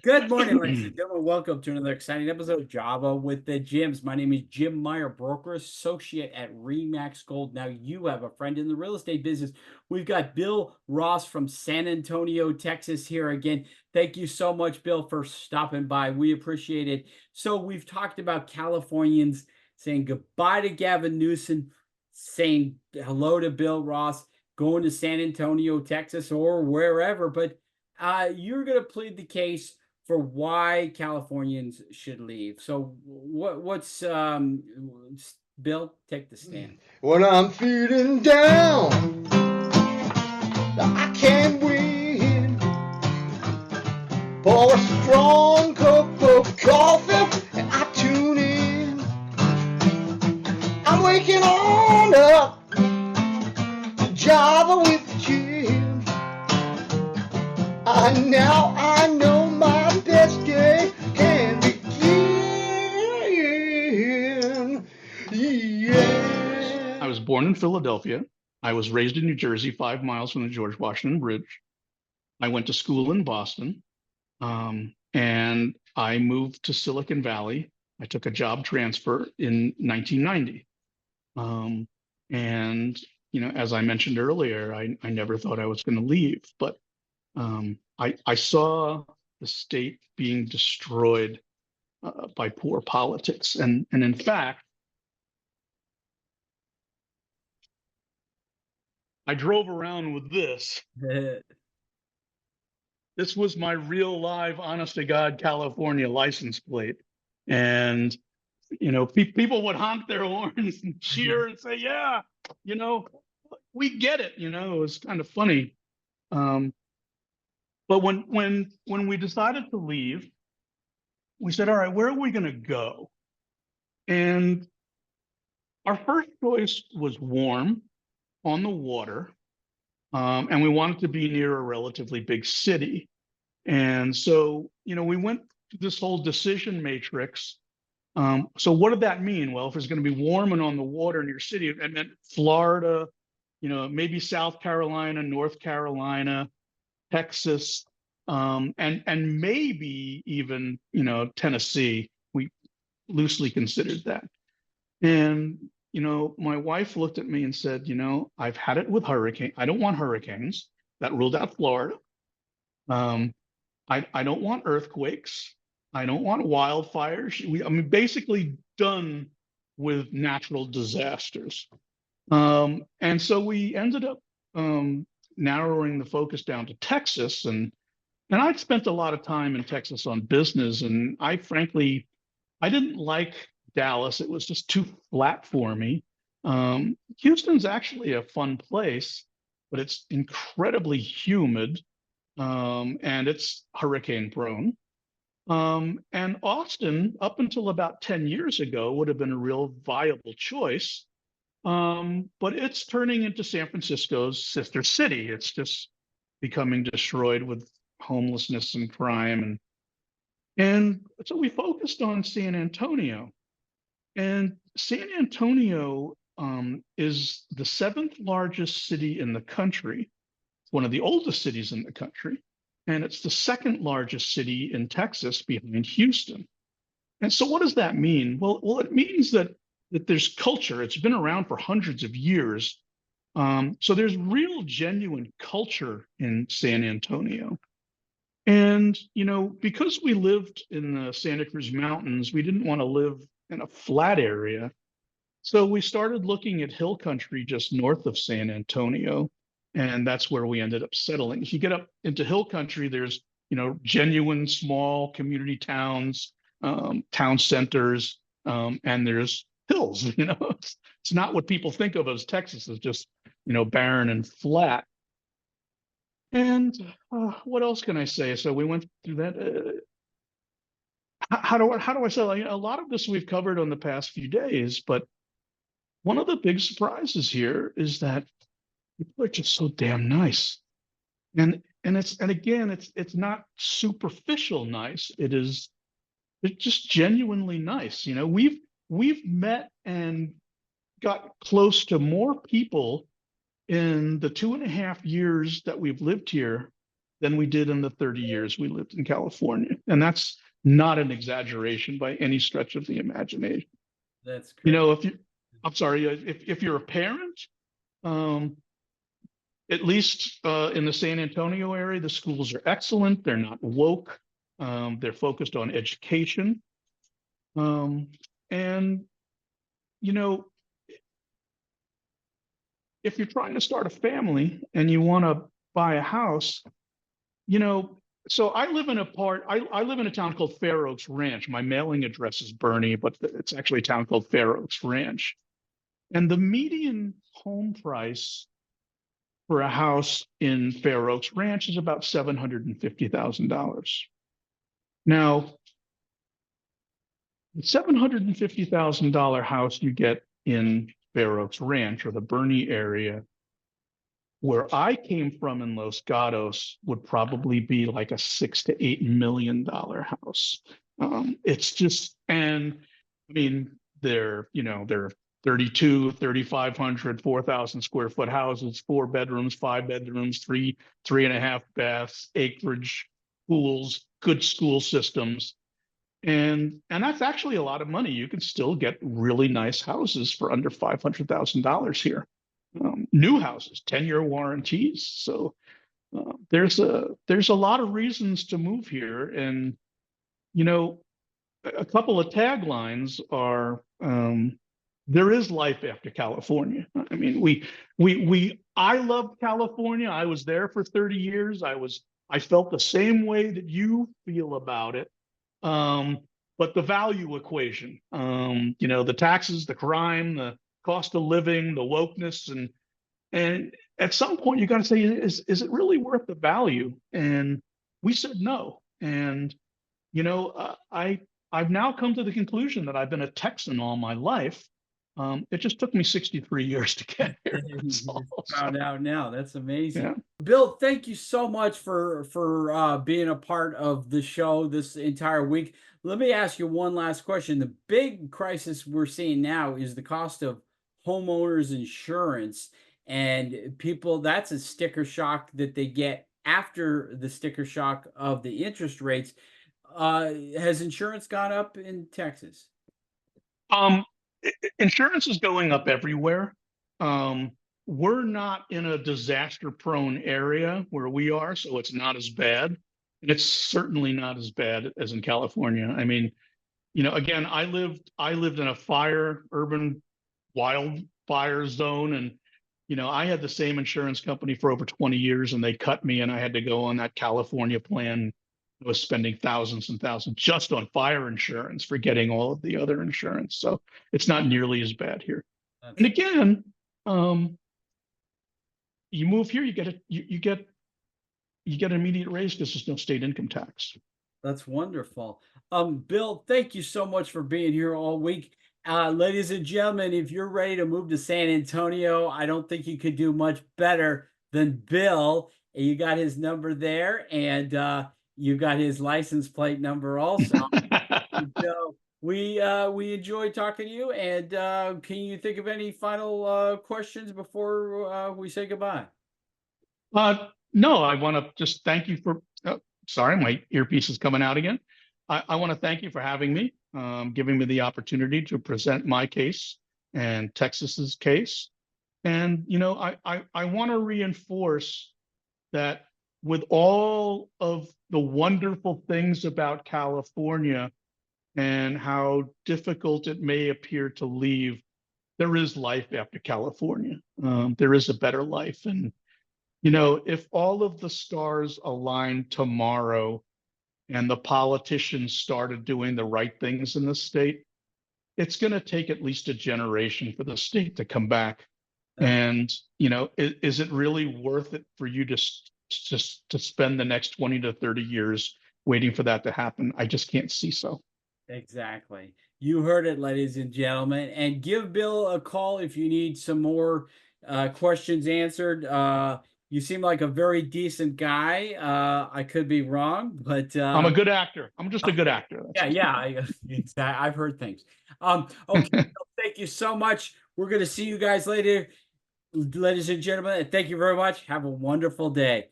Good morning, ladies and gentlemen. Welcome to another exciting episode of Java with the Gyms. My name is Jim Meyer, broker associate at Remax Gold. Now, you have a friend in the real estate business. We've got Bill Ross from San Antonio, Texas here again. Thank you so much, Bill, for stopping by. We appreciate it. So we've talked about Californians saying goodbye to Gavin Newsom, saying hello to Bill Ross, going to San Antonio, Texas, or wherever. But you're going to plead the case for why Californians should leave. So what's Bill, take the stand. When I'm feeling down, I can't win. Pour a strong cup of coffee and I tune in. I'm waking on up to Java with Jim. I know my best day can begin. Yeah. I was born in Philadelphia. I was raised in New Jersey, 5 miles from the George Washington Bridge. I went to school in Boston, and I moved to Silicon Valley. I took a job transfer in 1990. And, as I mentioned earlier, I never thought I was going to leave, but I saw the state being destroyed by poor politics. And in fact, I drove around with this. This was my real live, honest to God, California license plate. And, people would honk their horns and cheer and say, yeah, we get it. It was kind of funny. But when we decided to leave, we said, all right, where are we going to go? And our first choice was warm on the water. And we wanted to be near a relatively big city. And so, we went through this whole decision matrix. So what did that mean? Well, if it's going to be warm and on the water near city, it meant Florida, maybe South Carolina, North Carolina, Texas, and maybe even, Tennessee. We loosely considered that. And my wife looked at me and said, I've had it with hurricane. I don't want hurricanes. That ruled out Florida. I don't want earthquakes. I don't want wildfires. Basically done with natural disasters. And so we ended up narrowing the focus down to Texas. And I'd spent a lot of time in Texas on business. And I didn't like Dallas. It was just too flat for me. Houston's actually a fun place, but it's incredibly humid, and it's hurricane prone. And Austin, up until about 10 years ago, would have been a real viable choice. But it's turning into San Francisco's sister city. It's just becoming destroyed with homelessness and crime. And so we focused on San Antonio. And San Antonio is the seventh largest city in the country. It's one of the oldest cities in the country. And it's the second largest city in Texas behind Houston. And so what does that mean? Well, it means that there's culture. It's been around for hundreds of years. So there's real, genuine culture in San Antonio. And, because we lived in the Santa Cruz Mountains, we didn't want to live in a flat area. So we started looking at hill country just north of San Antonio. And that's where we ended up settling. If you get up into hill country, there's, genuine small community towns, town centers, and there's hills. It's not what people think of as Texas, as just, barren and flat. And what else can I say? So we went through that. How do I say? A lot of this we've covered on the past few days, but one of the big surprises here is that people are just so damn nice. And again, it's not superficial nice. It's just genuinely nice. We've met and got close to more people in the 2.5 years that we've lived here than we did in the 30 years we lived in California. And that's not an exaggeration by any stretch of the imagination. That's You great. know, I'm sorry, if you're a parent, at least in the San Antonio area, the schools are excellent. They're not woke. They're focused on education. And, you know, if you're trying to start a family and you want to buy a house, you know, so I live in I live in a town called Fair Oaks Ranch. My mailing address is Bernie, but it's actually a town called Fair Oaks Ranch. And the median home price for a house in Fair Oaks Ranch is about $750,000. Now, the $750,000 house you get in Fair Oaks Ranch or the Bernie area, where I came from in Los Gatos, would probably be like a $6 to $8 million house. It's just, and I mean, they're 32, 3,500, 4,000 square foot houses, 4 bedrooms, 5 bedrooms, 3.5 baths, acreage, pools, good school systems. And that's actually a lot of money. You can still get really nice houses for under $500,000 here. New houses, 10-year warranties. So there's a lot of reasons to move here. And, you know, a couple of taglines are, there is life after California. I mean, I love California. I was there for 30 years. I felt the same way that you feel about it. But the value equation, you know, the taxes, the crime, the cost of living, the wokeness, and at some point you got to say, is it really worth the value? And we said no. And you know, I've now come to the conclusion that I've been a Texan all my life. It just took me 63 years to get here. You found out now. That's amazing. Yeah. Bill, thank you so much for being a part of the show this entire week. Let me ask you one last question. The big crisis we're seeing now is the cost of homeowners insurance, and people, that's a sticker shock that they get after the sticker shock of the interest rates. Has insurance gone up in Texas? Insurance is going up everywhere. We're not in a disaster-prone area where we are, so it's not as bad. And it's certainly not as bad as in California. I mean, you know, again, I lived in a urban wildfire zone, and you know, I had the same insurance company for over 20 years, and they cut me, and I had to go on that California plan. I was spending thousands and thousands just on fire insurance, forgetting all of the other insurance. So it's not nearly as bad here. And again, you move here, you get an immediate raise because there's no state income tax. That's wonderful. Bill, thank you so much for being here all week. Ladies and gentlemen, if you're ready to move to San Antonio, I don't think you could do much better than Bill. You got his number there, and you got his license plate number also. So we enjoyed talking to you. And can you think of any final questions before we say goodbye? No, I want to just thank you for. Sorry, my earpiece is coming out again. I want to thank you for having me, giving me the opportunity to present my case and Texas's case. And you know, I want to reinforce that with all of the wonderful things about California and how difficult it may appear to leave, there is life after California. There is a better life. And, you know, if all of the stars aligned tomorrow and the politicians started doing the right things in the state, it's going to take at least a generation for the state to come back. And, you know, is it really worth it for you to spend the next 20 to 30 years waiting for that to happen? I just can't see so. Exactly. You heard it, ladies and gentlemen. And give Bill a call if you need some more questions answered. You seem like a very decent guy. I could be wrong, but I'm a good actor. I'm just a good actor. Yeah. I've heard things. Okay. Thank you so much. We're going to see you guys later, ladies and gentlemen. And thank you very much. Have a wonderful day.